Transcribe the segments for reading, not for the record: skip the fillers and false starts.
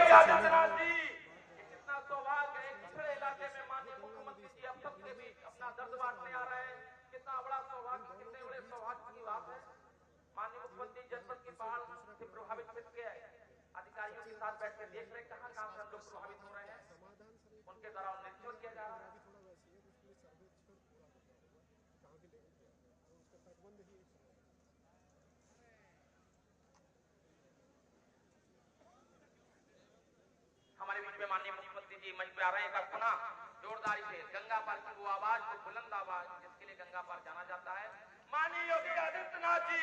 योगी आदित्यनाथ जी, कितना सौभाग्य है। पिछड़े इलाके में माननीय मुख्यमंत्री जी अब सबके बीच अपना दर्द बांटने आ रहे हैं। कितना बड़ा सौभाग्य, कितने बड़े सौभाग्य की बात है। माननीय मुख्यमंत्री जनपद की बाढ़ से प्रभावित क्षेत्र के अधिकारियों के साथ बैठ कर देख रहे कहां कहां से हम लोग प्रभावित हो रहे हैं, उनके द्वारा निरीक्षण किया जा रहा है। हमारे बीच में माननीय मुख्यमंत्री जी मंच पे आ रहे हैं। एक बार पुनः जोरदारी से गंगा पार की वो आवाज, वो बुलंद आवाज जिसके लिए गंगा पार जाना जाता है। माननीय योगी आदित्यनाथ जी,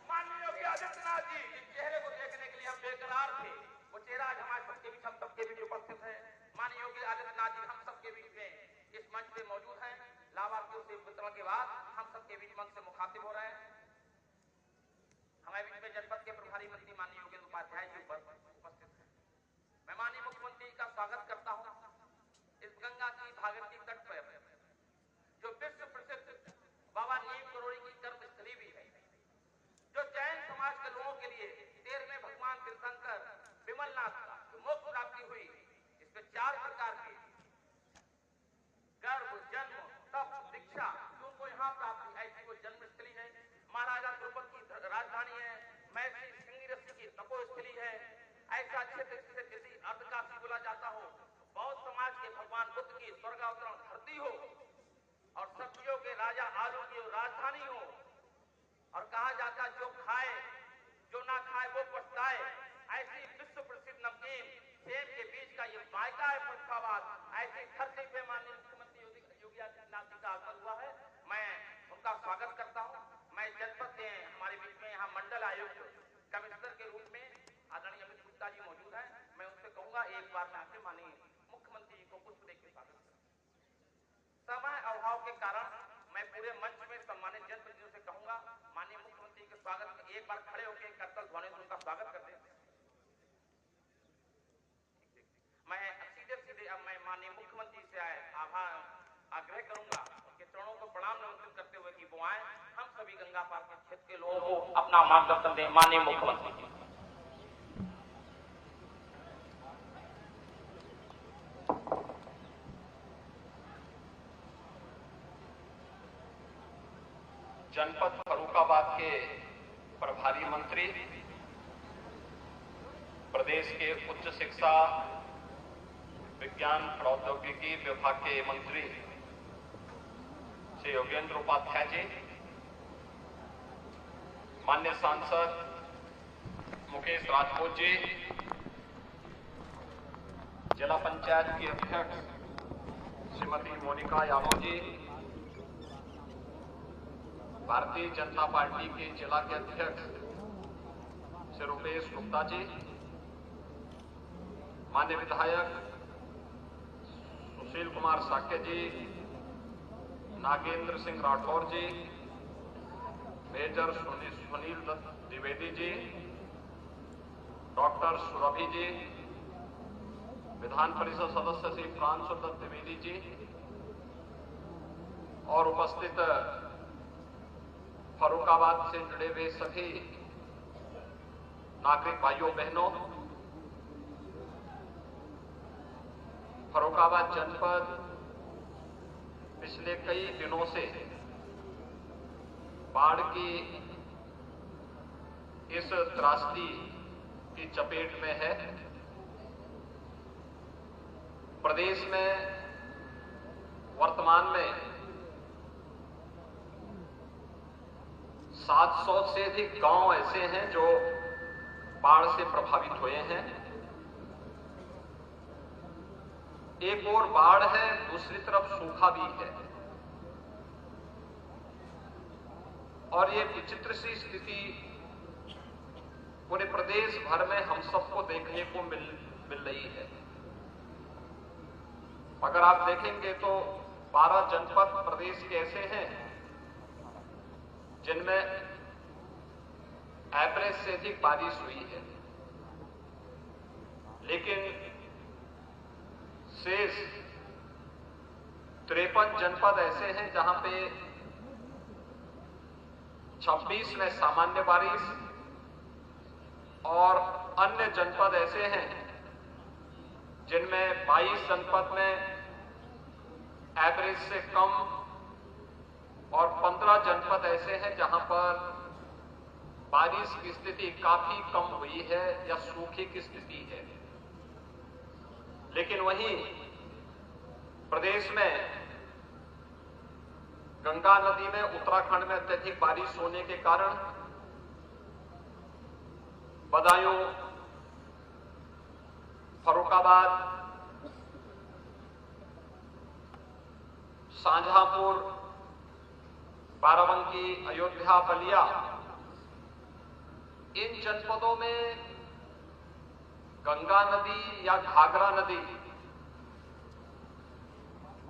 माननीय योगी आदित्यनाथ जी, जिस चेहरे को देखने के लिए हम बेकरार थे, वो चेहरा आज हमारे सबके बीच, हम सबके बीच उपस्थित है। माननीय योगी आदित्यनाथ जी हम सबके बीच में इस मंच पे मौजूद हैं। लाभार्थियों से वितरण के बाद हम सबके बीच मंच से मुखातिब हो रहे हैं। हमारे बीच में जनपद के प्रभारी मंत्री माननीय योगेंद्र उपाध्याय जी उपस्थित हैं। मैं माननीय मुख्यमंत्री का स्वागत करता हूं इस गंगा की भागीरथी तट पर, जो विश्व प्रसिद्ध बाबा नीम करोड़ी की कर्मस्थली भी है, जो जैन समाज के लोगों के लिए 13वें भगवान तीर्थंकर विमलनाथ का जो मोक्ष प्राप्ति हुई, इसमें 4 प्रकार के गर्भ, जन्म, तप, दीक्षा उनको यहाँ प्राप्त ऐसी वो जन्मस्थली है। महाराजा द्रुपद की राजधानी है। महर्षि सिंह ऋषि की तपोस्थली है। ऐसा क्षेत्र जिसे किसी अर्धकाशी बोला जाता हो, बौद्ध समाज के भगवान बुद्ध की स्वर्गावतरण धरती हो, और सब्जियों के राजा आलू की राजधानी हो, और कहा जाता जो खाए जो ना खाए वो पछताए, ऐसी विश्व प्रसिद्ध नमकीन सेब के बीज का ये मायका है फरुखाबाद। ऐसी धरती पे माननीय मुख्यमंत्री योगी आदित्यनाथ जी का आगमन हुआ है। मैं उनका स्वागत करता हूं। मैं जनपद के हमारे बीच में यहाँ मंडल आयुक्त कमिश्नर के रूप में आदरणीय अमित गुप्ता जी मौजूद हैं। मैं उनसे कहूंगा एक बार में आके माननीय मुख्यमंत्री जी को पुष्प देकर स्वागत करें। समय अभाव के कारण मैं पूरे मंच में सम्मानित जनप्रतिनिधियों से कहूंगा माननीय मुख्यमंत्री के स्वागत में एक बार खड़े होकर करतल ध्वनि से उनका स्वागत करते हैं। मैं सीधे अब मैं माननीय मुख्यमंत्री से आग्रह करूंगा उनके चरणों को प्रणाम नमस्कृत करते हुए कि वो आए, हम सभी गंगा पार के क्षेत्र के लोगों को अपना मार्गदर्शन दें। माननीय मुख्यमंत्री जी। जनपद फर्रुखाबाद के प्रभारी मंत्री, प्रदेश के उच्च शिक्षा विज्ञान प्रौद्योगिकी विभाग के मंत्री श्री योगेंद्र उपाध्याय जी, माननीय सांसद मुकेश राजपूत जी, जिला पंचायत की अध्यक्ष श्रीमती मोनिका यादव जी, भारतीय जनता पार्टी के जिला के अध्यक्ष श्री रुपेश गुप्ता जी, माननीय विधायक सुशील कुमार साक्य जी, नागेंद्र सिंह राठौर जी, मेजर सुनील दत्त द्विवेदी जी, डॉक्टर सुरभि जी, विधान परिषद सदस्य श्री प्रांशु दत्त द्विवेदी जी और उपस्थित फर्रुखाबाद से जुड़े हुए सभी नागरिक भाइयों बहनों, फर्रुखाबाद जनपद पिछले कई दिनों से बाढ़ की इस त्रासदी की चपेट में है। प्रदेश में वर्तमान में 700 से अधिक गांव ऐसे हैं जो बाढ़ से प्रभावित हुए हैं। एक और बाढ़ है, दूसरी तरफ सूखा भी है, और ये विचित्र सी स्थिति पूरे प्रदेश भर में हम सबको देखने को मिल रही है। अगर आप देखेंगे तो 12 जनपद प्रदेश के ऐसे हैं जिनमें एवरेज से अधिक बारिश हुई है, लेकिन शेष 53 जनपद ऐसे हैं जहां पे 26 में सामान्य बारिश और अन्य जनपद ऐसे हैं जिनमें 22 जनपद में एवरेज से कम और 15 जनपद ऐसे हैं जहां पर बारिश की स्थिति काफी कम हुई है या सूखे की स्थिति है। लेकिन वहीं प्रदेश में गंगा नदी में उत्तराखंड में अत्यधिक बारिश होने के कारण बदायूं, फर्रुखाबाद, शाहजहांपुर, बाराबंकी, अयोध्या, बलिया, इन जनपदों में गंगा नदी या घाघरा नदी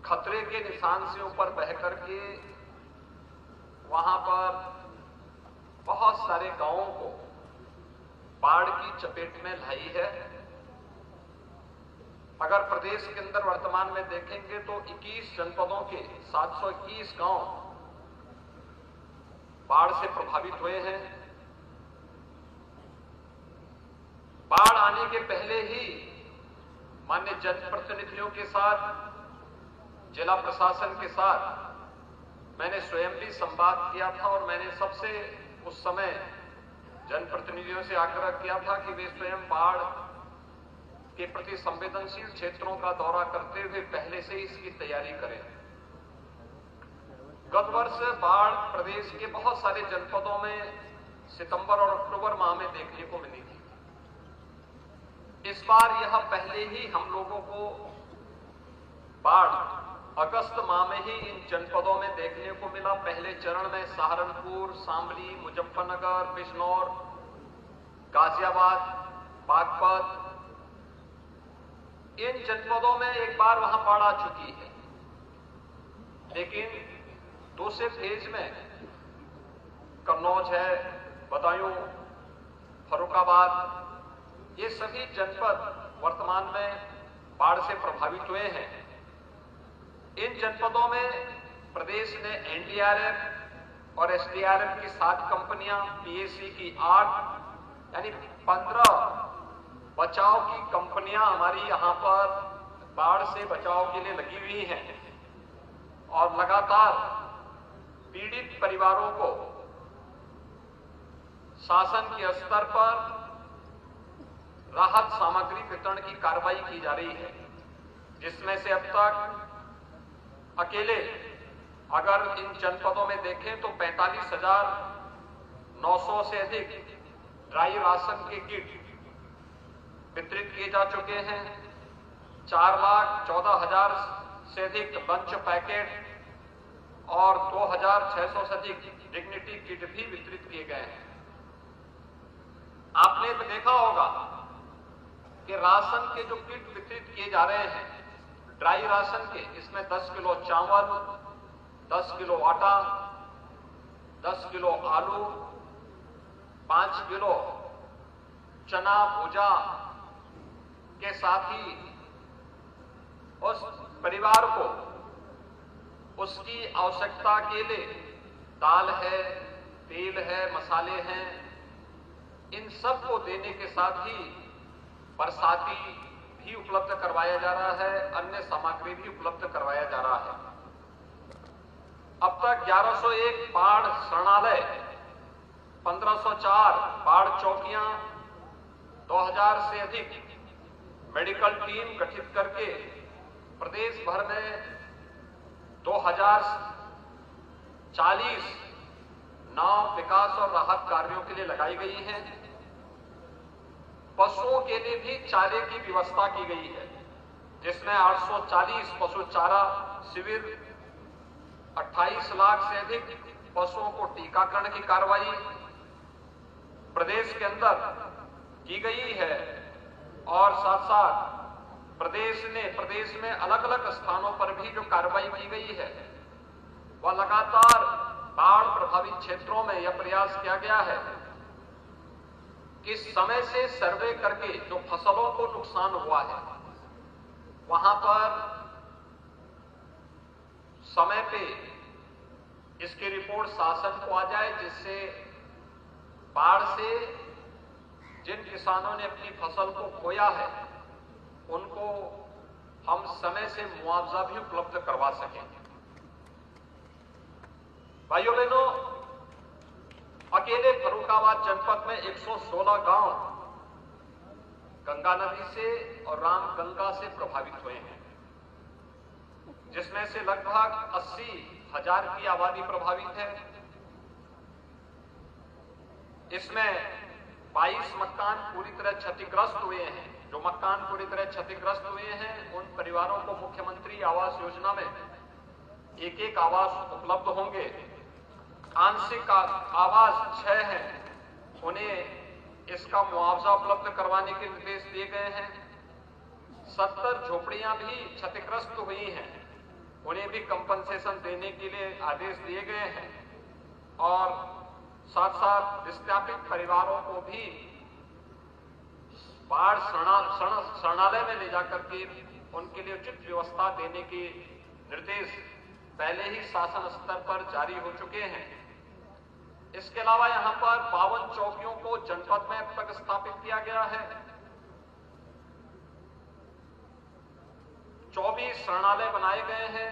खतरे के निशान से ऊपर बह करके वहां पर बहुत सारे गांवों को बाढ़ की चपेट में लाई है। अगर प्रदेश के अंदर वर्तमान में देखेंगे तो 21 जनपदों के 721 गांव बाढ़ से प्रभावित हुए हैं। बाढ़ आने के पहले ही माननीय जनप्रतिनिधियों के साथ, जिला प्रशासन के साथ मैंने स्वयं भी संवाद किया था और मैंने सबसे उस समय जनप्रतिनिधियों से आग्रह किया था कि वे स्वयं बाढ़ के प्रति संवेदनशील क्षेत्रों का दौरा करते हुए पहले से इसकी तैयारी करें। गत वर्ष बाढ़ प्रदेश के बहुत सारे जनपदों में सितंबर और अक्टूबर माह में देखने को मिली थी। इस बार यह पहले ही हम लोगों को बाढ़ अगस्त माह में ही इन जनपदों में देखने को मिला। पहले चरण में सहारनपुर, शामली, मुजफ्फरनगर, बिजनौर, गाजियाबाद, बागपत, इन जनपदों में एक बार वहां बाढ़ आ चुकी है। लेकिन दूसरे फेज में कन्नौज है, बदायूं, फर्रुखाबाद, ये सभी जनपद वर्तमान में बाढ़ से प्रभावित हुए हैं। इन जनपदों में प्रदेश ने एनडीआरएफ और एसडीआरएफ की 7 कंपनियां, पीएसी की 8, यानी 15 बचाव की कंपनियां हमारी यहां पर बाढ़ से बचाव के लिए लगी हुई हैं और लगातार पीड़ित परिवारों को शासन के स्तर पर राहत सामग्री वितरण की कार्रवाई की जा रही है, जिसमें से अब तक अकेले अगर इन जनपदों में देखें तो 45,900 से अधिक ड्राई राशन के किट वितरित किए जा चुके हैं। 4,14,000 से अधिक लंच पैकेट और 2,600 से अधिक डिग्निटी किट भी वितरित किए गए हैं। आपने तो देखा होगा कि राशन के जो किट वितरित किए जा रहे हैं, ड्राई राशन के, इसमें 10 किलो चावल, 10 किलो आटा, 10 किलो आलू, 5 किलो चना भुजा के साथ ही उस परिवार को उसकी आवश्यकता के लिए दाल है, तेल है, मसाले हैं, इन सब को देने के साथ ही बरसाती भी उपलब्ध करवाया जा रहा है, अन्य सामग्री भी उपलब्ध करवाया जा रहा है। अब तक 1101 बाढ़ शरणालय, 1504 बाढ़ चौकियां, 2000 से अधिक मेडिकल टीम गठित करके प्रदेश भर में 2040 नाव विकास और राहत कार्यों के लिए लगाई गई हैं। पशुओं के लिए भी चारे की व्यवस्था की गई है, जिसमें 840 पशु चारा शिविर, 28 लाख से अधिक पशुओं को टीकाकरण की कार्रवाई प्रदेश के अंदर की गई है। और साथ साथ प्रदेश में अलग अलग स्थानों पर भी जो कार्रवाई की गई है, वह लगातार बाढ़ प्रभावित क्षेत्रों में यह प्रयास किया गया है कि समय से सर्वे करके जो फसलों को नुकसान हुआ है वहां पर समय पे इसकी रिपोर्ट शासन को आ जाए, जिससे बाढ़ से जिन किसानों ने अपनी फसल को खोया है उनको हम समय से मुआवजा भी उपलब्ध करवा सकें। भाइयों बहनों, अकेले फर्रुखाबाद जनपद में 116 गांव गंगा नदी से और रामगंगा से प्रभावित हुए हैं, जिसमें से लगभग 80,000 की आबादी प्रभावित है। इसमें 22 मकान पूरी तरह क्षतिग्रस्त हुए हैं। जो मकान पूरी तरह क्षतिग्रस्त हुए हैं, उन परिवारों को मुख्यमंत्री आवास योजना में एक आवास उपलब्ध होंगे। आंशिक आवास 6 हैं, उन्हें इसका मुआवजा उपलब्ध करवाने के निर्देश दिए गए हैं। 70 झोपड़ियां भी क्षतिग्रस्त हुई हैं, उन्हें भी कंपनसेशन देने के लिए आदेश दिए गए हैं। और साथ साथ विस्थापित परिवारों को भी बाढ़ शरणालय में ले जाकर के उनके लिए उचित व्यवस्था देने के निर्देश पहले ही शासन स्तर पर जारी हो चुके हैं। इसके अलावा यहां पर 52 चौकियों को जनपद में अब तक स्थापित किया गया है। 24 शरणालय बनाए गए हैं।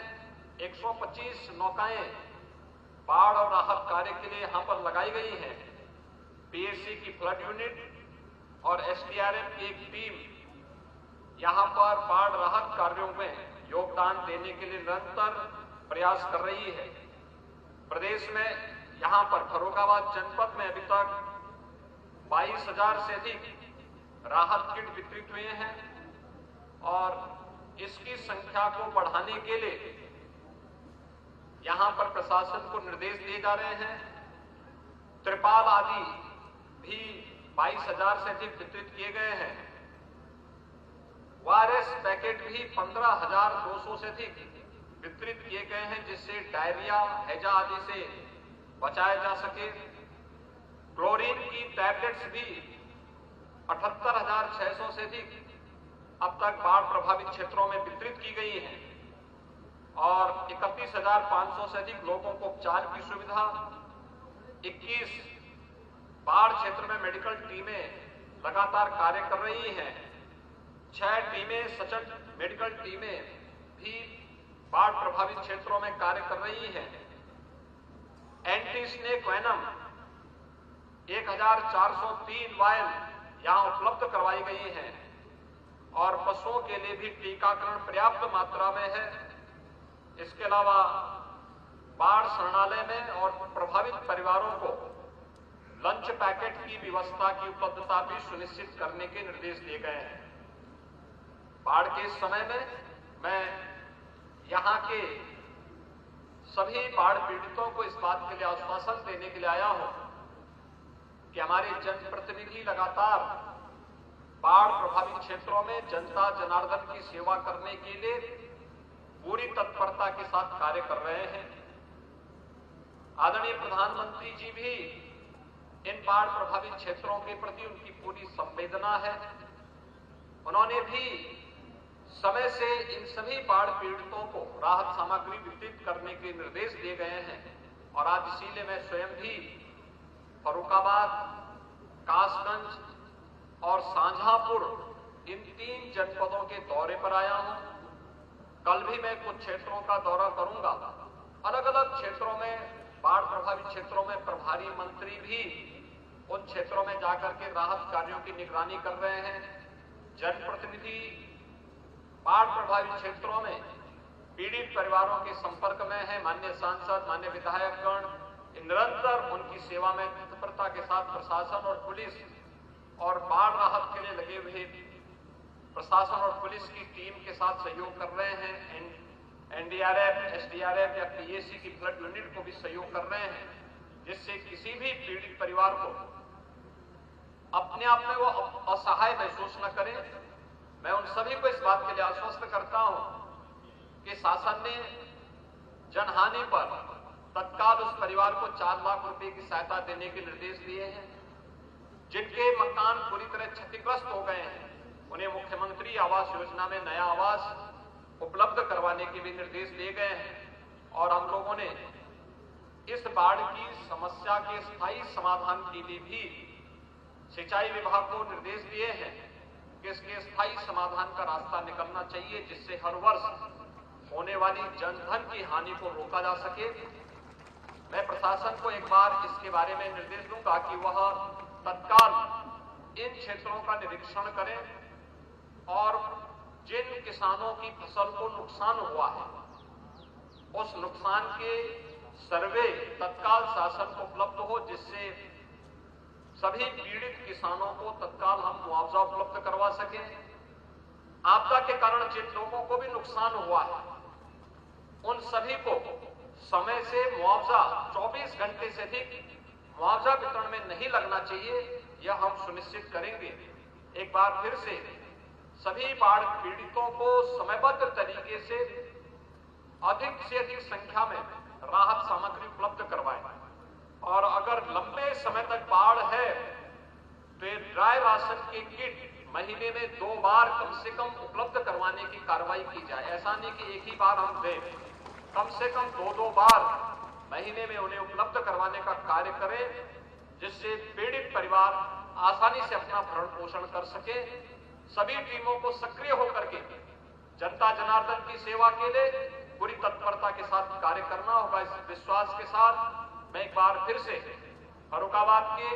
125 नौकाएं बाढ़ और राहत कार्य के लिए यहां पर लगाई गई हैं। पीएसी की फ्लड यूनिट और एसडीआरएफ की एक टीम यहां पर बाढ़ राहत कार्यों में योगदान देने के लिए निरंतर प्रयास कर रही है। प्रदेश में यहां पर फर्रुखाबाद जनपद में अभी तक 22,000 से अधिक राहत किट वितरित हुए हैं और इसकी संख्या को बढ़ाने के लिए यहां पर प्रशासन को निर्देश दिए जा रहे हैं। त्रिपाल आदि भी 22,000 से अधिक वितरित किए गए हैं। वायरस पैकेट भी 15,200 से अधिक वितरित किए गए हैं, जिससे डायरिया, हैजा आदि से बचाया जा सके। क्लोरीन की टैबलेट्स भी 78,600 से अधिक अब तक बाढ़ प्रभावित क्षेत्रों में वितरित की गई हैं और 31,500 से अधिक लोगों को उपचार की सुविधा। 21 बाढ़ क्षेत्र में मेडिकल टीमें लगातार कार्य कर रही हैं। 6 टीमें सचल मेडिकल टीमें भी बाढ़ प्रभावित क्षेत्रों में कार्य कर रही हैं। एंटी स्नेक वेनम 1,403 वायल यहां उपलब्ध करवाई गई हैं और पशुओं के लिए भी टीकाकरण पर्याप्त मात्रा में है। इसके अलावा बाढ़ शरणालय में और प्रभावित परिवारों को लंच पैकेट की व्यवस्था की उपलब्धता भी सुनिश्चित करने के निर्देश दिए गए हैं। बाढ़ के समय में मैं यहां के सभी बाढ़ पीड़ितों को इस बात के लिए आश्वासन देने के लिए आया हूं कि हमारे जनप्रतिनिधि लगातार बाढ़ प्रभावित क्षेत्रों में जनता जनार्दन की सेवा करने के लिए पूरी तत्परता के साथ कार्य कर रहे हैं। आदरणीय प्रधानमंत्री जी भी इन बाढ़ प्रभावित क्षेत्रों के प्रति उनकी पूरी संवेदना है। उन्होंने भी समय से इन सभी बाढ़ पीड़ितों को राहत सामग्री वितरित करने के निर्देश दिए गए हैं और आज इसीलिए मैं स्वयं भी फर्रुखाबाद, कासगंज और शाहजहांपुर इन 3 जनपदों के दौरे पर आया हूं। कल भी मैं कुछ क्षेत्रों का दौरा करूंगा। अलग अलग क्षेत्रों में, बाढ़ प्रभावित क्षेत्रों में प्रभारी मंत्री भी उन क्षेत्रों में जाकर के राहत कार्यों की निगरानी कर रहे हैं। जनप्रतिनिधि बाढ़ प्रभावित क्षेत्रों में पीड़ित परिवारों के संपर्क में है। माननीय सांसद, माननीय विधायकगण निरंतर उनकी सेवा में तत्परता के साथ प्रशासन और पुलिस और बाढ़ राहत के लिए लगे हुए प्रशासन और पुलिस की टीम के साथ सहयोग कर रहे हैं। एनडीआरएफ, एसडीआरएफ या पीएसी की फ्लड यूनिट को भी सहयोग कर रहे हैं, जिससे किसी भी पीड़ित परिवार को अपने आप में वो असहाय महसूस न करें। मैं उन सभी को इस बात के लिए आश्वस्त करता हूं कि शासन ने जनहानि पर तत्काल उस परिवार को 4 लाख रुपए की सहायता देने के निर्देश दिए हैं। जिनके मकान पूरी तरह क्षतिग्रस्त हो गए हैं, उन्हें मुख्यमंत्री आवास योजना में नया आवास उपलब्ध करवाने के भी निर्देश दिए गए हैं और हम लोगों ने इस बाढ़ की समस्या के स्थायी समाधान के लिए भी सिंचाई विभाग को निर्देश दिए हैं कि इसके स्थायी समाधान का रास्ता निकलना चाहिए, जिससे हर वर्ष होने वाली जनधन की हानि को रोका जा सके। मैं प्रशासन को एक बार इसके बारे में निर्देश दूंगा कि वह तत्काल इन क्षेत्रों का निरीक्षण करें और जिन किसानों की फसल को नुकसान हुआ है उस नुकसान के सर्वे तत्काल शासन को उपलब्ध हो, जिससे सभी पीड़ित किसानों को तत्काल हम मुआवजा उपलब्ध करवा सकें। आपदा के कारण जिन लोगों को भी नुकसान हुआ है उन सभी को समय से मुआवजा 24 घंटे से अधिक मुआवजा वितरण में नहीं लगना चाहिए, यह हम सुनिश्चित करेंगे। एक बार फिर से सभी बाढ़ पीड़ितों को समयबद्ध तरीके से अधिक संख्या में राहत सामग्री उपलब्ध करवाएं और अगर लंबे समय तक बाढ़ है तो ड्राई राशन के किट महीने में 2 बार कम से कम उपलब्ध करवाने की कार्रवाई की जाए। ऐसा नहीं कि एक ही बार हम दें, कम से कम 2-2 बार महीने में उन्हें उपलब्ध करवाने का कार्य करें, जिससे पीड़ित परिवार आसानी से अपना भरण पोषण कर सके। सभी टीमों को सक्रिय होकर के जनता जनार्दन की सेवा के लिए पूरी तत्परता के साथ कार्य करना होगा। इस विश्वास के साथ मैं एक बार फिर से फर्रुखाबाद के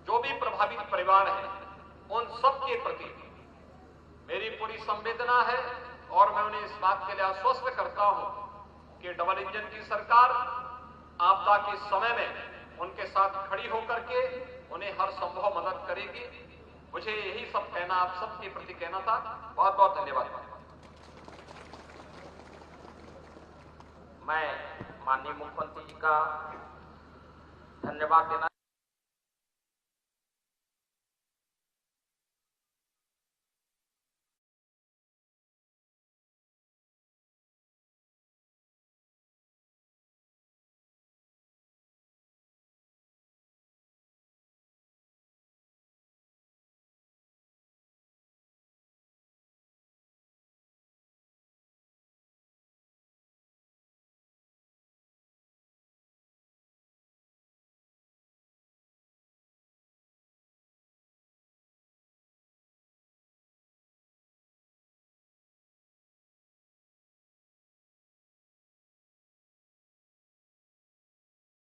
जो भी प्रभावित परिवार हैं उन सब के प्रति मेरी पूरी संवेदना है और मैं उन्हें इस बात के लिए आश्वस्त करता हूं कि डबल इंजन की सरकार आपदा के समय में उनके साथ खड़ी होकर के उन्हें हर संभव मदद करेगी। मुझे यही सब कहना, आप सबके प्रति कहना था। बहुत बहुत धन्यवाद। मैं माननीय मुख्यमंत्री जी का धन्यवाद देना